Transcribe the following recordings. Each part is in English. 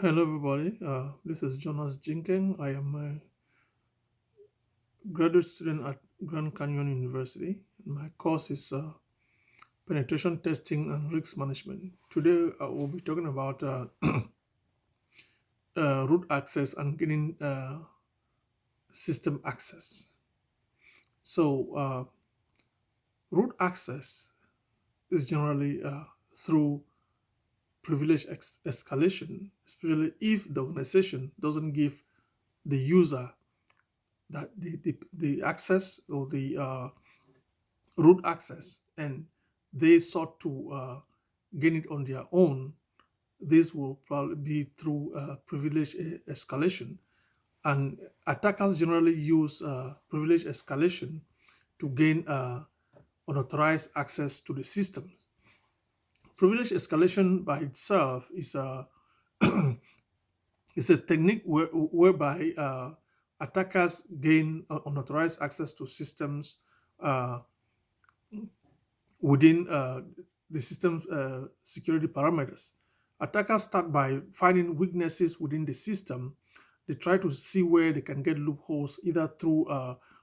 Hello, everybody. This is Jonas Jinken. I am a graduate student at Grand Canyon University. My course is penetration testing and risk management. Today, we'll be talking about root access and getting system access. So, root access is generally through privilege escalation, especially if the organization doesn't give the user that the access or the root access and they sought to gain it on their own. This will probably be through privilege escalation. And attackers generally use privilege escalation to gain unauthorized access to the system. Privilege escalation by itself is a technique whereby attackers gain unauthorized access to systems uh, within the system's security parameters. Attackers start by finding weaknesses within the system. They try to see where they can get loopholes, either through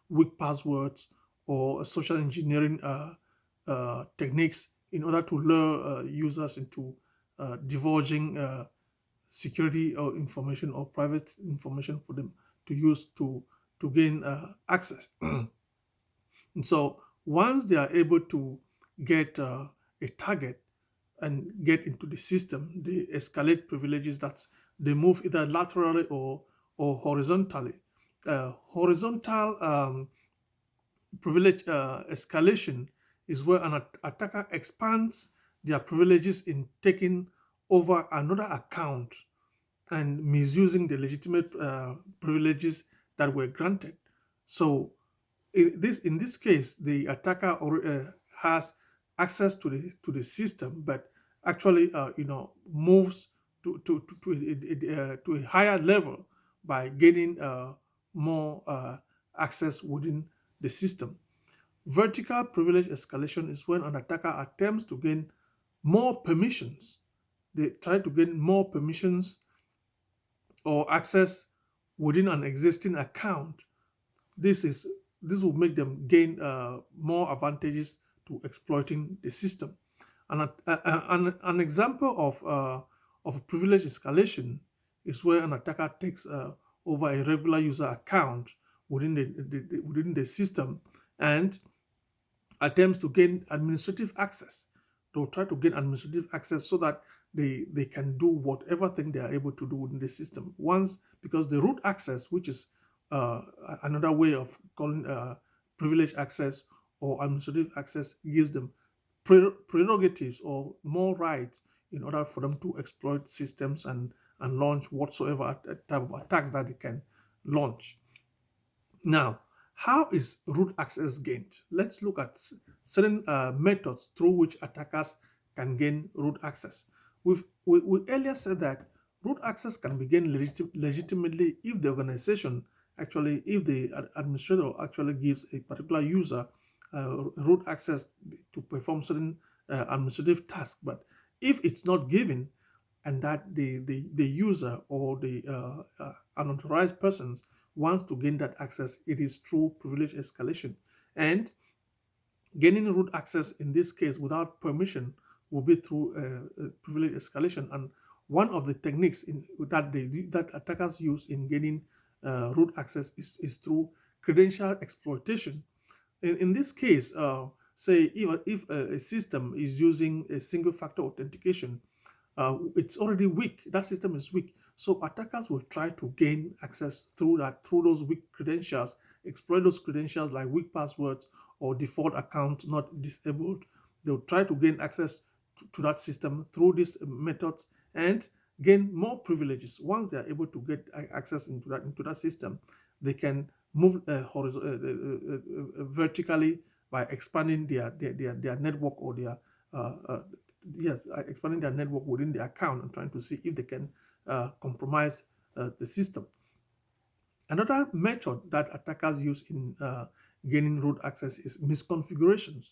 weak passwords or social engineering techniques, in order to lure users into divulging security or information or private information for them to use to gain access. And so once they are able to get a target and get into the system, they escalate privileges that they move either laterally or horizontally. Horizontal privilege escalation is where an attacker expands their privileges in taking over another account and misusing the legitimate privileges that were granted. So in this case, the attacker has access to the system, but actually, moves to a higher level by gaining more access within the system. Vertical privilege escalation is when an attacker attempts to gain more permissions. They try to gain more permissions or access within an existing account. This will make them gain more advantages to exploiting the system. An example of privilege escalation is where an attacker takes over a regular user account within within the system and attempts to gain administrative access. They'll try to gain administrative access so that they can do whatever thing they are able to do within the system. Once, because the root access, which is another way of calling privilege access or administrative access, gives them prerogatives or more rights in order for them to exploit systems and launch whatsoever type of attacks that they can launch. Now, how is root access gained? Let's look at certain methods through which attackers can gain root access. We earlier said that root access can be gained legitimately if the organization actually, if the administrator actually gives a particular user root access to perform certain administrative tasks. But if it's not given, and that the user or the unauthorized persons wants to gain that access, it is through privilege escalation. And gaining root access in this case without permission will be through privilege escalation. And one of the techniques that attackers use in gaining root access is through credential exploitation. In this case, say if a system is using a single factor authentication, it's already weak. That system is weak. So attackers will try to gain access through those weak credentials, exploit those credentials like weak passwords or default account not disabled. They'll try to gain access to that system through these methods and gain more privileges. Once they are able to get access into that system, they can move vertically by expanding their network or their yes, expanding their network within the account and trying to see if they can compromise the system. Another method that attackers use in gaining root access is misconfigurations.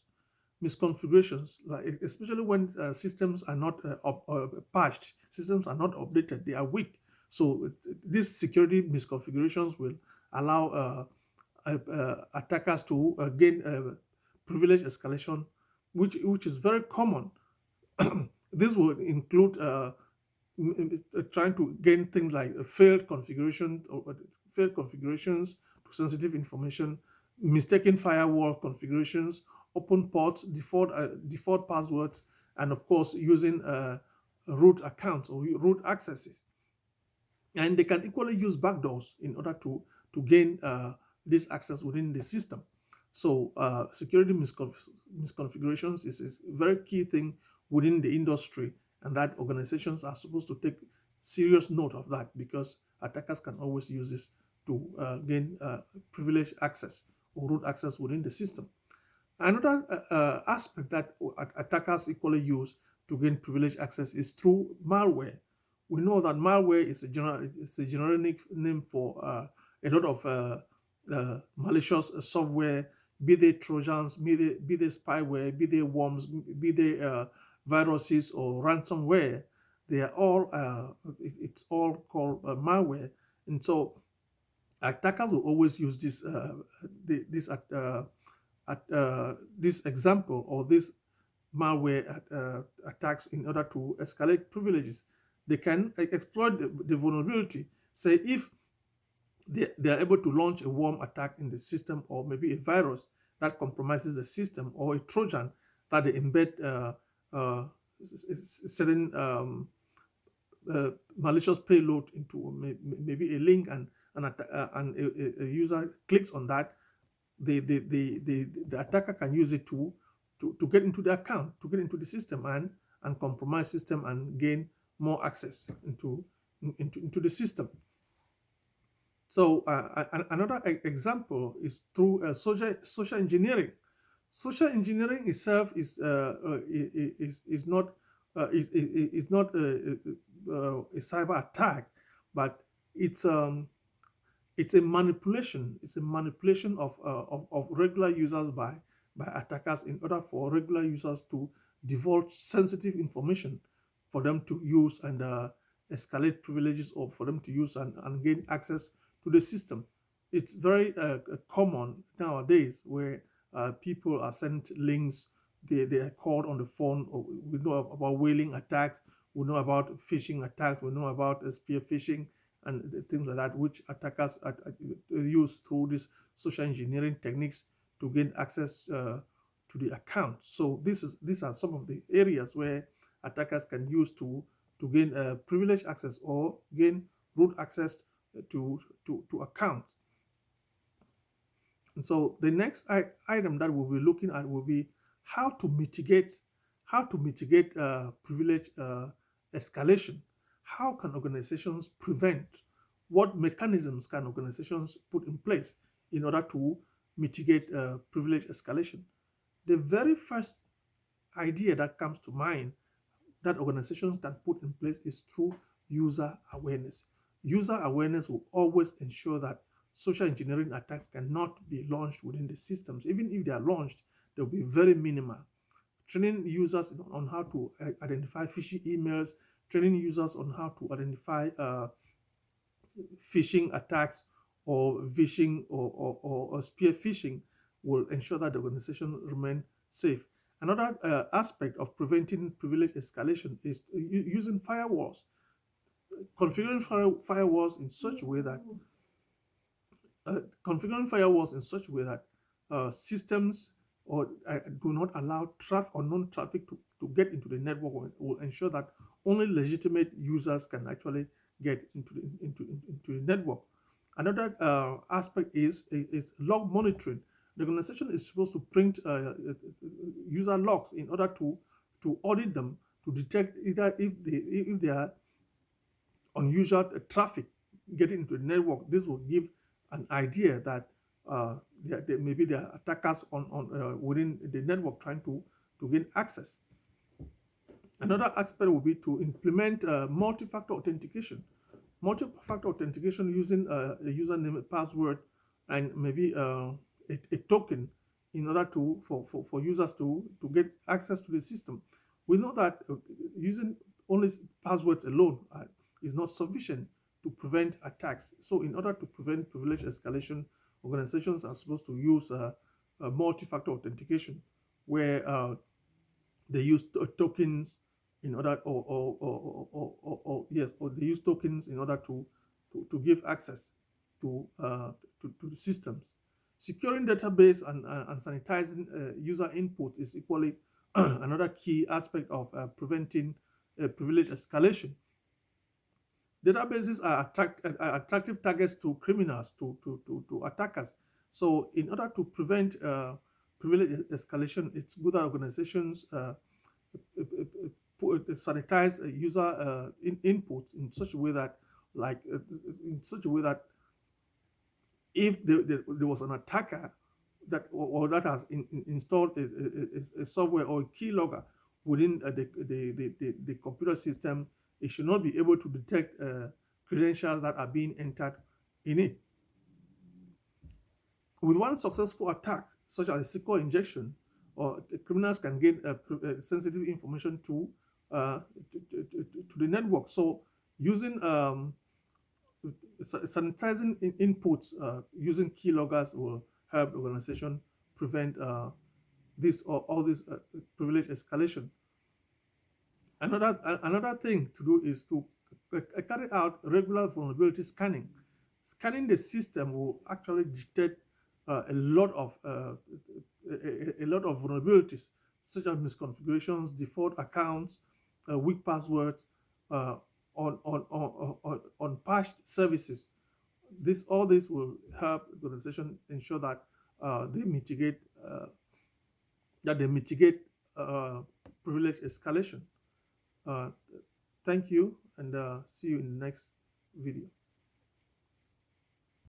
misconfigurations, like especially when systems are not patched, systems are not updated, they are weak. So these security misconfigurations will allow attackers to gain privilege escalation, which is very common. This would include trying to gain things like failed configuration or failed configurations to sensitive information, mistaken firewall configurations, open ports, default passwords, and of course using root accounts or root accesses. And they can equally use backdoors in order to gain this access within the system. So security misconfigurations is a very key thing within the industry, and that organizations are supposed to take serious note of that, because attackers can always use this to gain privileged access or root access within the system. Another aspect that attackers equally use to gain privileged access is through malware. We know that malware is a generic name for a lot of malicious software, be they trojans, be they spyware, be they worms, be they viruses or ransomware. They are all it's all called malware, and so attackers will always use this example or this malware attacks in order to escalate privileges. They can exploit the vulnerability. Say if they are able to launch a worm attack in the system, or maybe a virus that compromises the system, or a Trojan that they embed certain malicious payload into maybe a link, and a user clicks on that, the attacker can use it to get into the account, to get into the system, and compromise system and gain more access into the system. So another example is through social engineering. Social engineering itself is not is not a cyber attack, but it's um, it's a manipulation. It's a manipulation of regular users by attackers in order for regular users to divulge sensitive information for them to use and escalate privileges, or for them to use and gain access to the system. It's very common nowadays where people are sent links, they are called on the phone. Or we know about whaling attacks, we know about phishing attacks, we know about spear phishing and things like that, which attackers use through these social engineering techniques to gain access to the account. So these are some of the areas where attackers can use to gain privileged access or gain root access to accounts. And so the next item that we'll be looking at will be how to mitigate privilege escalation. How can organizations prevent? What mechanisms can organizations put in place in order to mitigate privilege escalation? The very first idea that comes to mind that organizations can put in place is through user awareness. User awareness will always ensure that social engineering attacks cannot be launched within the systems. Even if they are launched, they'll be very minimal. Training users on how to identify phishing emails, training users on how to identify phishing attacks or phishing or spear phishing will ensure that the organization remain safe. Another aspect of preventing privilege escalation is using firewalls, configuring firewalls in such a way that systems or do not allow unknown traffic to get into the network, will ensure that only legitimate users can actually get into the network. Another aspect is log monitoring. The organization is supposed to print user logs in order to audit them, to detect either if they are unusual traffic getting into the network. This will give an idea that maybe there are attackers on within the network trying to gain access. Another aspect will be to implement multi-factor authentication. Multi-factor authentication using a username, a password, and maybe a token in order to for users to get access to the system. We know that using only passwords alone is not sufficient to prevent attacks. So in order to prevent privilege escalation, organizations are supposed to use multi-factor authentication, where they use tokens in order or yes, or they use tokens in order to give access to the systems. Securing database and sanitizing user input is equally another key aspect of preventing privilege escalation. Databases are attractive targets to criminals, to attackers. So, in order to prevent privilege escalation, it's good that organizations sanitize user input in such a way that, like, in such a way that if there was an attacker that or that has installed a software or a keylogger within the computer system, it should not be able to detect credentials that are being entered in it. With one successful attack, such as a SQL injection, or criminals can gain sensitive information uh, to the network. So, using sanitizing inputs using keyloggers will help the organization prevent this or all this privilege escalation. Another thing to do is to carry out regular vulnerability scanning. Scanning the system will actually detect a lot of vulnerabilities, such as misconfigurations, default accounts, weak passwords, uh, on patched services. This will help the organization ensure that they mitigate that they mitigate uh, privilege escalation. Uh, Thank you, and see you in the next video.